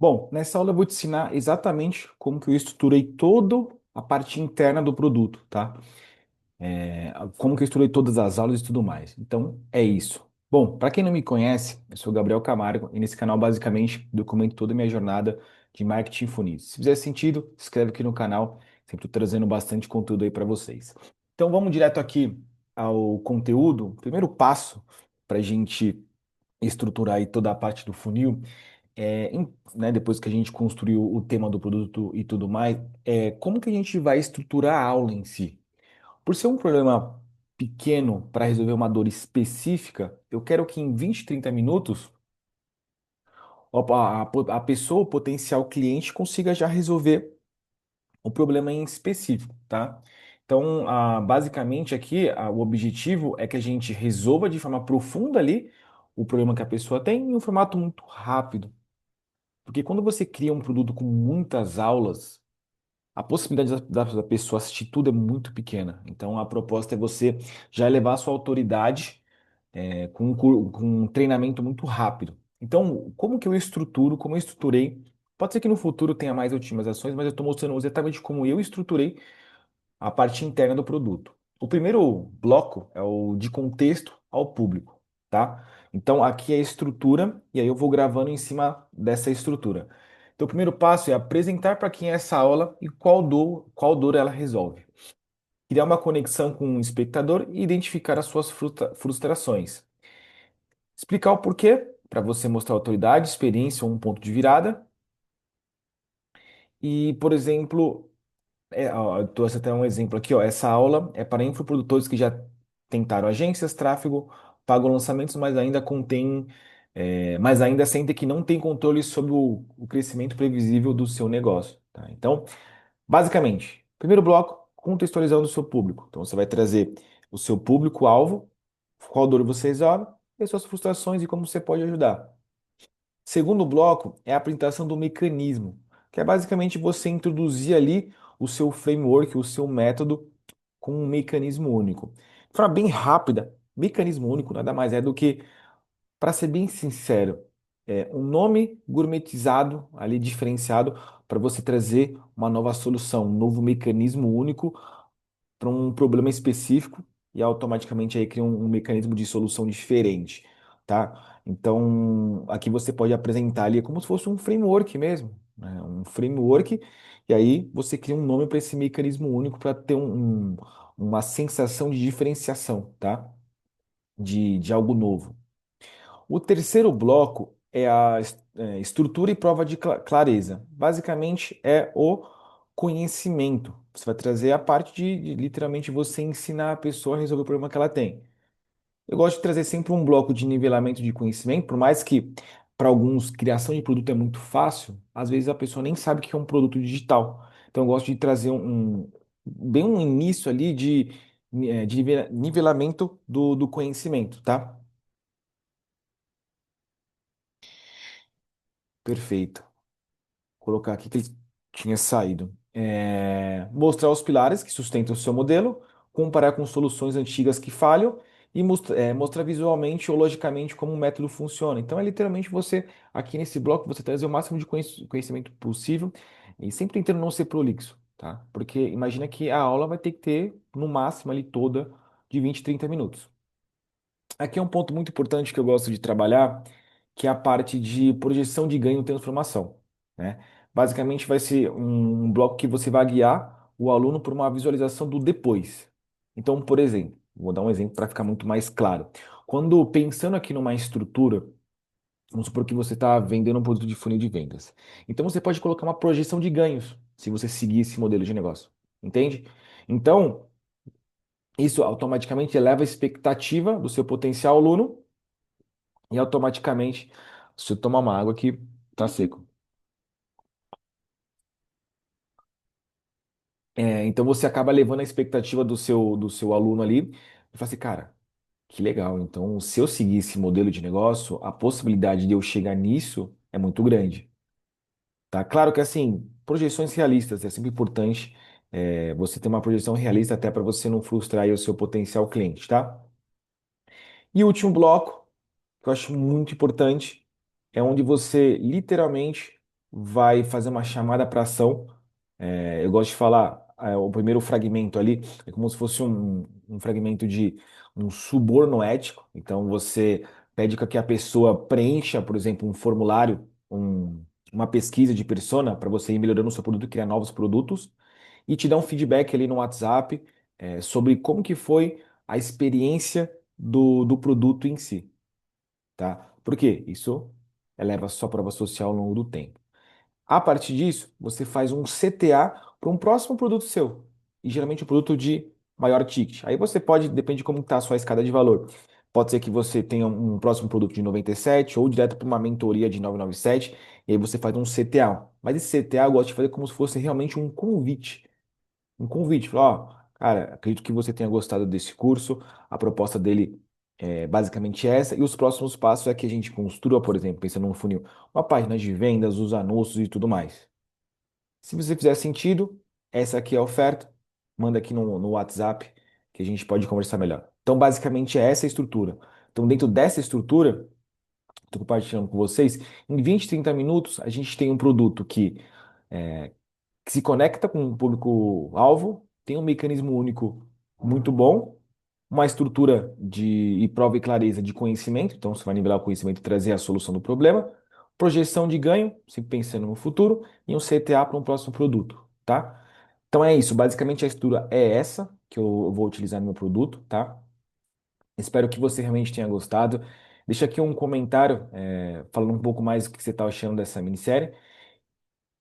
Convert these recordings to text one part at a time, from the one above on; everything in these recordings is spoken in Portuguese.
Bom, nessa aula eu vou te ensinar exatamente como que eu estruturei toda a parte interna do produto, tá? Como que eu estruturei todas as aulas e tudo mais. Então, é isso. Bom, para quem não me conhece, eu sou o Gabriel Camargo e nesse canal, basicamente, documento toda a minha jornada de marketing funis. Se fizer sentido, se inscreve aqui no canal, sempre tô trazendo bastante conteúdo aí para vocês. Então, vamos direto aqui ao conteúdo. O primeiro passo para a gente estruturar aí toda a parte do funil né, depois que a gente construiu o tema do produto e tudo mais, como que a gente vai estruturar a aula em si? Por ser um problema pequeno para resolver uma dor específica, eu quero que em 20, 30 minutos a pessoa, o potencial cliente, consiga já resolver o problema em específico, tá? Então, basicamente aqui, o objetivo é que a gente resolva de forma profunda ali o problema que a pessoa tem em um formato muito rápido. Porque quando você cria um produto com muitas aulas, a possibilidade da pessoa assistir tudo é muito pequena. Então a proposta é você já elevar a sua autoridade com um treinamento muito rápido. Então, como que eu estruturo, como eu estruturei? Pode ser que no futuro tenha mais otimizações, mas eu estou mostrando exatamente como eu estruturei a parte interna do produto. O primeiro bloco é o de contexto ao público, tá? Então aqui é a estrutura e aí eu vou gravando em cima dessa estrutura. Então o primeiro passo é apresentar para quem é essa aula e qual dor ela resolve. Criar uma conexão com o espectador e identificar as suas frustrações. Explicar o porquê, para você mostrar autoridade, experiência ou um ponto de virada. E, por exemplo, eu trouxe até um exemplo aqui, ó. Essa aula é para infoprodutores que já tentaram agências, tráfego, pagam lançamentos, mas ainda sentem que não tem controle sobre o crescimento previsível do seu negócio, tá? Então, basicamente, primeiro bloco, contextualizando o seu público. Então, você vai trazer o seu público-alvo, qual dor você resolve, e as suas frustrações e como você pode ajudar. Segundo bloco é a apresentação do mecanismo, que é basicamente você introduzir ali o seu framework, o seu método com um mecanismo único. De forma bem rápida, mecanismo único nada mais é do que, para ser bem sincero, um nome gourmetizado, ali diferenciado, para você trazer uma nova solução, um novo mecanismo único para um problema específico e automaticamente aí cria um mecanismo de solução diferente, tá? Então, aqui você pode apresentar ali como se fosse um framework mesmo, né? Um framework, e aí você cria um nome para esse mecanismo único para ter uma sensação de diferenciação, tá? De algo novo. O terceiro bloco é a estrutura e prova de clareza. Basicamente é o conhecimento. Você vai trazer a parte de literalmente você ensinar a pessoa a resolver o problema que ela tem. Eu gosto de trazer sempre um bloco de nivelamento de conhecimento, por mais que para alguns criação de produto é muito fácil, às vezes a pessoa nem sabe o que é um produto digital. Então eu gosto de trazer bem um início ali de nivelamento do conhecimento, tá? Perfeito. Colocar aqui que ele tinha saído. Mostrar os pilares que sustentam o seu modelo, comparar com soluções antigas que falham e mostrar visualmente ou logicamente como o método funciona. Então, é literalmente você, aqui nesse bloco, você trazer o máximo de conhecimento possível e sempre tentando não ser prolixo, tá? Porque imagina que a aula vai ter que ter, no máximo, ali toda de 20, 30 minutos. Aqui é um ponto muito importante que eu gosto de trabalhar, que é a parte de projeção de ganho e transformação, né? Basicamente vai ser um bloco que você vai guiar o aluno por uma visualização do depois. Então, por exemplo, vou dar um exemplo para ficar muito mais claro. Quando pensando aqui numa estrutura, vamos supor que você está vendendo um produto de funil de vendas. Então, você pode colocar uma projeção de ganhos, se você seguir esse modelo de negócio. Entende? Então, isso automaticamente eleva a expectativa do seu potencial aluno e automaticamente você toma uma água que tá seco. Então você acaba levando a expectativa do seu aluno ali e fala assim, cara, que legal. Então, se eu seguir esse modelo de negócio, a possibilidade de eu chegar nisso é muito grande. Tá? Claro que assim, projeções realistas é sempre importante você ter uma projeção realista até para você não frustrar aí o seu potencial cliente, tá? E o último bloco, que eu acho muito importante, é onde você literalmente vai fazer uma chamada para ação. Eu gosto de falar, o primeiro fragmento ali é como se fosse um fragmento de um suborno ético. Então você pede para que a pessoa preencha, por exemplo, um formulário, uma pesquisa de persona para você ir melhorando o seu produto e criar novos produtos e te dá um feedback ali no WhatsApp, sobre como que foi a experiência do produto em si, tá? Por quê? Isso eleva a sua prova social ao longo do tempo. A partir disso, você faz um CTA para um próximo produto seu. E geralmente um produto de maior ticket. Aí você pode, depende de como está a sua escada de valor. Pode ser que você tenha um próximo produto de 97 ou direto para uma mentoria de 997 e aí você faz um CTA. Mas esse CTA eu gosto de fazer como se fosse realmente um convite. Um convite. Falar, ó, cara, acredito que você tenha gostado desse curso. A proposta dele é basicamente essa. E os próximos passos é que a gente construa, por exemplo, pensando num funil, uma página de vendas, os anúncios e tudo mais. Se você fizer sentido, essa aqui é a oferta. Manda aqui no WhatsApp que a gente pode conversar melhor. Então, basicamente, é essa a estrutura. Então, dentro dessa estrutura, estou compartilhando com vocês, em 20, 30 minutos, a gente tem um produto que se conecta com o público-alvo, tem um mecanismo único muito bom, uma estrutura de prova e clareza de conhecimento, então você vai nivelar o conhecimento e trazer a solução do problema, projeção de ganho, sempre pensando no futuro, e um CTA para um próximo produto, tá? Então é isso, basicamente a estrutura é essa que eu vou utilizar no meu produto, tá? Espero que você realmente tenha gostado. Deixa aqui um comentário, falando um pouco mais do que você está achando dessa minissérie.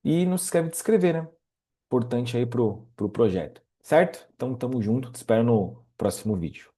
E não se esquece de se inscrever, né? Importante aí pro projeto, certo? Então tamo junto, te espero no próximo vídeo.